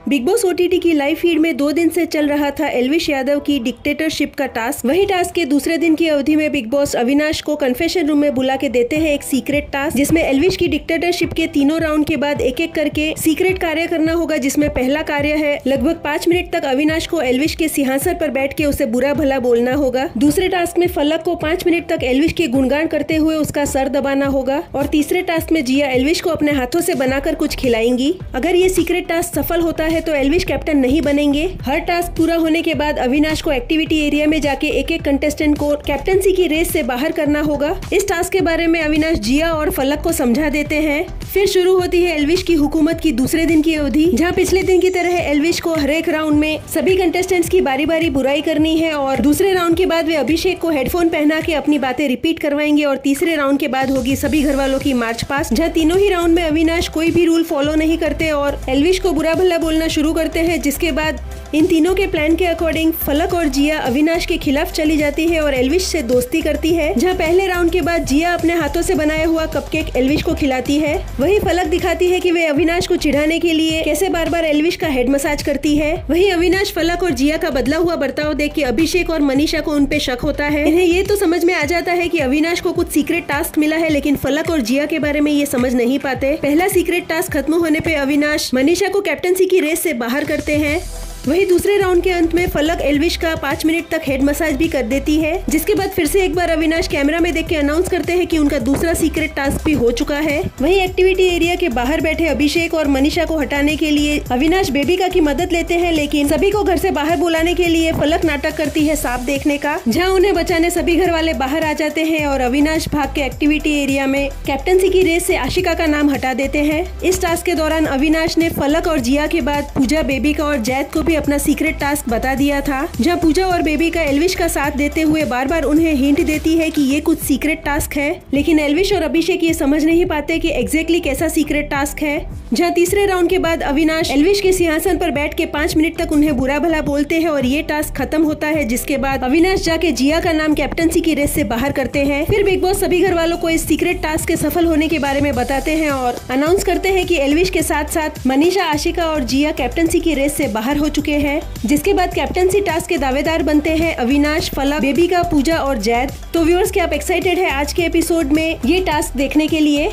Big boss OTT की live feed में 2 दिन से चल रहा था एल्विश यादव की डिक्टेटरशिप का टास्क। वही टास्क के दूसरे दिन की अवधि में बिग बॉस अविनाश को कन्फेशन रूम में बुला के देते हैं एक सीक्रेट टास्क, जिसमें एल्विश की डिक्टेटरशिप के तीनों राउंड के बाद एक एक करके सीक्रेट कार्य करना होगा। जिसमें पहला कार्य है लगभग 5 मिनट तक अविनाश को एल्विश के सिंहासन पर बैठ के उसे बुरा भला बोलना होगा। दूसरे टास्क में फलक को 5 मिनट तक एल्विश के गुणगान करते हुए उसका सर दबाना होगा। और तीसरे टास्क में जिया एल्विश को अपने हाथों से बनाकर कुछ खिलाएंगी। अगर ये सीक्रेट टास्क सफल होता है तो एल्विश कैप्टन नहीं बनेंगे। हर टास्क पूरा होने के बाद अविनाश को एक्टिविटी एरिया में जाके एक एक कंटेस्टेंट को कैप्टनसी की रेस से बाहर करना होगा। इस टास्क के बारे में अविनाश जिया और फलक को समझा देते हैं। फिर शुरू होती है एल्विश की हुकूमत की दूसरे दिन की अवधि, जहां पिछले दिन की तरह एल्विश को हर एक राउंड में सभी कंटेस्टेंट्स की बारी बारी बुराई करनी है। और दूसरे राउंड के बाद वे अभिषेक को हेडफोन पहना के अपनी बातें रिपीट करवाएंगे। और तीसरे राउंड के बाद होगी सभी घर वालों की मार्च पास्ट, जहाँ तीनों ही राउंड में अविनाश कोई भी रूल फॉलो नहीं करते और एल्विश को बुरा भला बोलना शुरू करते हैं। जिसके बाद इन तीनों के प्लान के अकॉर्डिंग फलक और जिया अविनाश के खिलाफ चली जाती है और एल्विश से दोस्ती करती है। जहां पहले राउंड के बाद जिया अपने हाथों से बनाया हुआ कपकेक एल्विश को खिलाती है। वहीं फलक दिखाती है कि वे अविनाश को चिढ़ाने के लिए कैसे बार बार एल्विश का हेड मसाज करती है। वहीं अविनाश, फलक और जिया का बदला हुआ बर्ताव देख के अभिषेक और मनीषा को उन पे शक होता है। इन्हें ये तो समझ में आ जाता है कि अविनाश को कुछ सीक्रेट टास्क मिला है, लेकिन फलक और जिया के बारे में ये समझ नहीं पाते। पहला सीक्रेट टास्क खत्म होने पे अविनाश मनीषा को कैप्टनसी की रेस से बाहर करते हैं। वही दूसरे राउंड के अंत में फलक एल्विश का 5 मिनट तक हेड मसाज भी कर देती है। जिसके बाद फिर से एक बार अविनाश कैमरा में देख के अनाउंस करते हैं कि उनका दूसरा सीक्रेट टास्क भी हो चुका है। वही एक्टिविटी एरिया के बाहर बैठे अभिषेक और मनीषा को हटाने के लिए अविनाश बेबिका की मदद लेते हैं, लेकिन सभी को घर से बाहर बुलाने के लिए फलक नाटक करती है सांप देखने का, जहाँ उन्हें बचाने सभी घर वाले बाहर आ जाते हैं और अविनाश भाग के एक्टिविटी एरिया में कैप्टनसी की रेस से आशिका का नाम हटा देते हैं। इस टास्क के दौरान अविनाश ने फलक और जिया के बाद पूजा, बेबिका और जैद को अपना सीक्रेट टास्क बता दिया था, जहां पूजा और बेबिका एल्विश का साथ देते हुए बार बार उन्हें हिंट देती है कि ये कुछ सीक्रेट टास्क है। लेकिन एल्विश और अभिषेक ये समझ नहीं पाते कि एग्जैक्टली कैसा सीक्रेट टास्क है। जहां तीसरे राउंड के बाद अविनाश एल्विश के सिंहासन पर बैठ के 5 मिनट तक उन्हें बुरा भला बोलते हैं और ये टास्क खत्म होता है। जिसके बाद अविनाश जाके जिया का नाम कैप्टनसी की रेस से बाहर करते हैं। फिर बिग बॉस सभी घर वालों को इस सीक्रेट टास्क के सफल होने के बारे में बताते हैं और अनाउंस करते हैं कि एल्विश के साथ साथ मनीषा, आशिका और जिया कैप्टनसी की रेस से बाहर हो चुके हैं। जिसके बाद कैप्टनसी टास्क के दावेदार बनते हैं अविनाश, फलक, बेबिका, पूजा और जैद। तो व्यूअर्स, क्या आप एक्साइटेड है आज के एपिसोड में ये टास्क देखने के लिए?